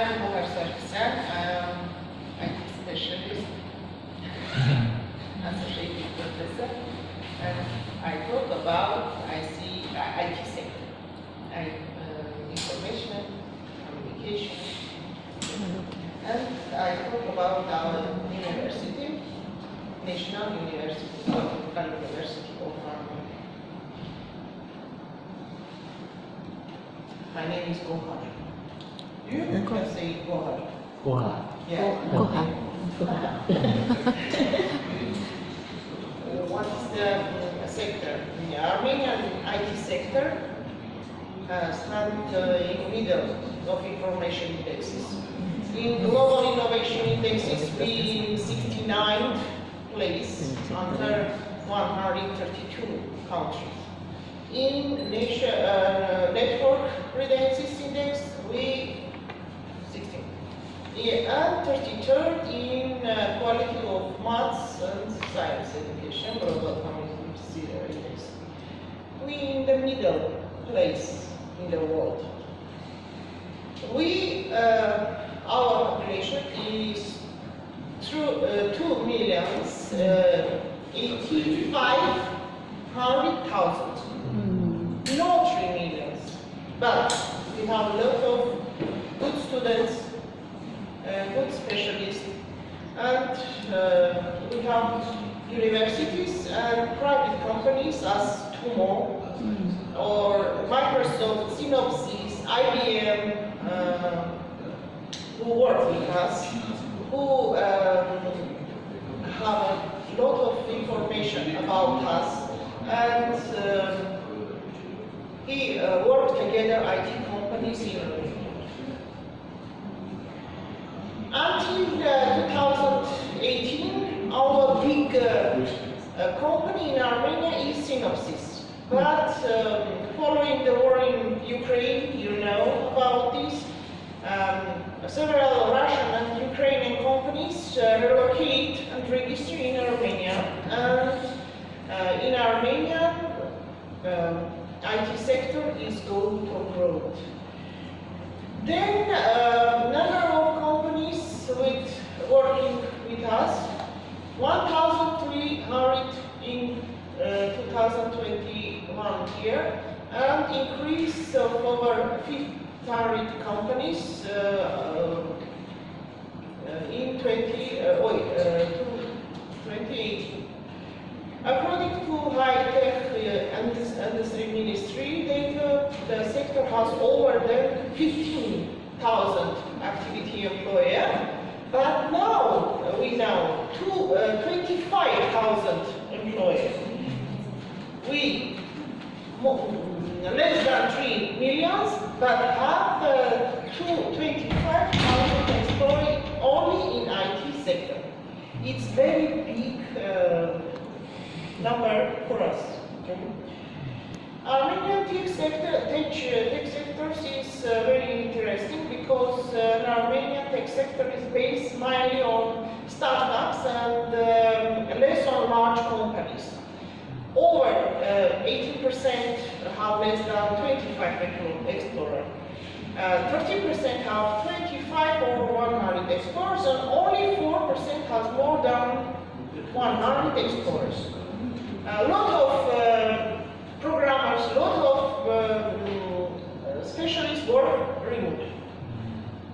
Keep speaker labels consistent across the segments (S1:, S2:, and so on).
S1: I'm Sarkisyan. I'm IT specialist, associated professor, and I talk about IT sector, information, communication, and I talk about our university, National University of Armenia. My name is Gohar. You can say Gohar.
S2: Gohar.
S1: Yeah.
S3: Gohar.
S1: What is the sector? The Armenian IT sector stands in middle of information indexes. In global innovation indexes, we 69th place under 132 countries. In network redundancy index, we 16. And 33rd in quality of maths and science education, global community index. We in the middle place in the world. Our population is 2,085,000. Not 3 million, but we have a lot of good students, good specialists, and we have universities and private companies as TUMO, or Microsoft, Synopsys, IBM, who work with us, who have a lot of information about us, and we work together, IT companies in Armenia. Until 2018, our big company in Armenia is Synopsys. But following the war in Ukraine, you know about this, several Russian and Ukrainian companies relocate and register in Armenia. And in Armenia, IT sector is going to grow. Then number of companies working with us, 1,300 in 2021 year, and increase of over 500 companies in 2018. According to high-tech industry ministry data, the sector has over than 15,000 activity employees, but now we know 25,000 employees. We less than 3 million, but have 25,000 employees only in IT sector. It's very big number for us. Okay. Armenian tech sector is very interesting because Armenian tech sector is based mainly on startups and less on large companies. Over 80% have less than 25 explorers. 30% have 25 or 100 explorers, and only 4% has more than 100 explorers. A lot of programmers, a lot of specialists work remote.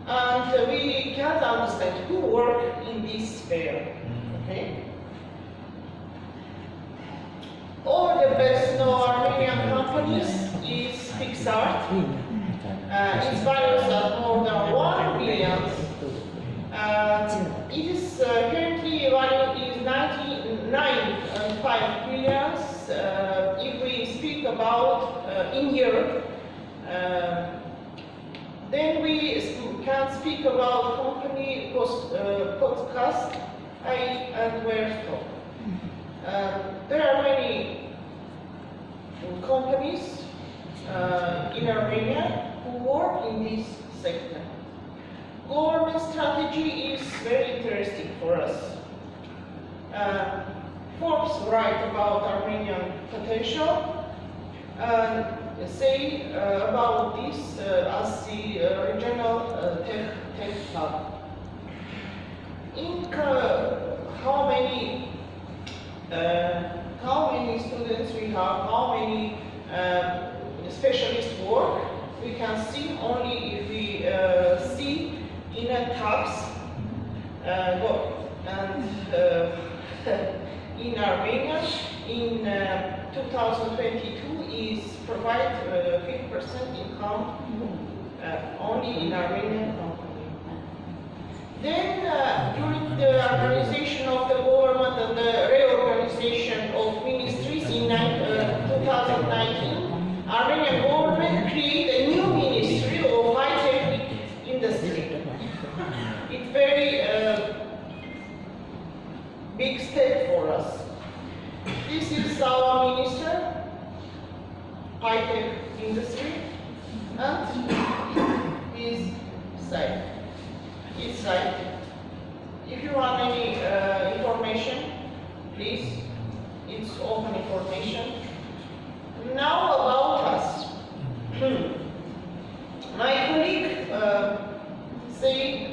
S1: And we can't understand who work in this sphere. Okay? All the best known Armenian companies is Pixart. Its values are more than 1 billion. It is currently value is 99.5 billion. If we speak about in Europe, then we can speak about company podcast and where stock. There are many companies in Armenia who work in this sector. Government strategy is very interesting for us. Forbes write about Armenian potential and say about this as the regional tech how many students we have, how many specialists work, we can see only if we see in a tabs and in Armenia in 2022 is provide 50% income only in Armenian company. Then during the organization of the government and the reorganization of ministries in 2019, Armenian government created a new ministry of high-tech industry. It's very big step for us. This is our minister, high-tech industry, and his site. If you want any information, please, it's open information. Now about us. My colleague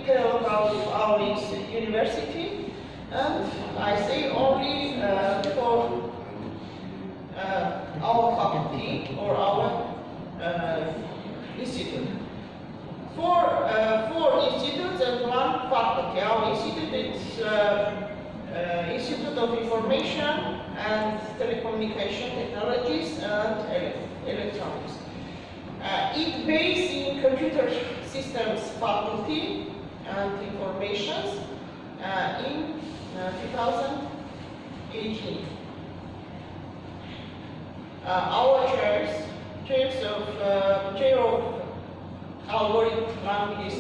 S1: tell about our university, and I say only for our faculty or our institute. Four institutes and one faculty. Our institute is Institute of Information and Telecommunication Technologies and Electronics. It based in Computer Systems Faculty and Informations in 2018. Our chair of algorithm languages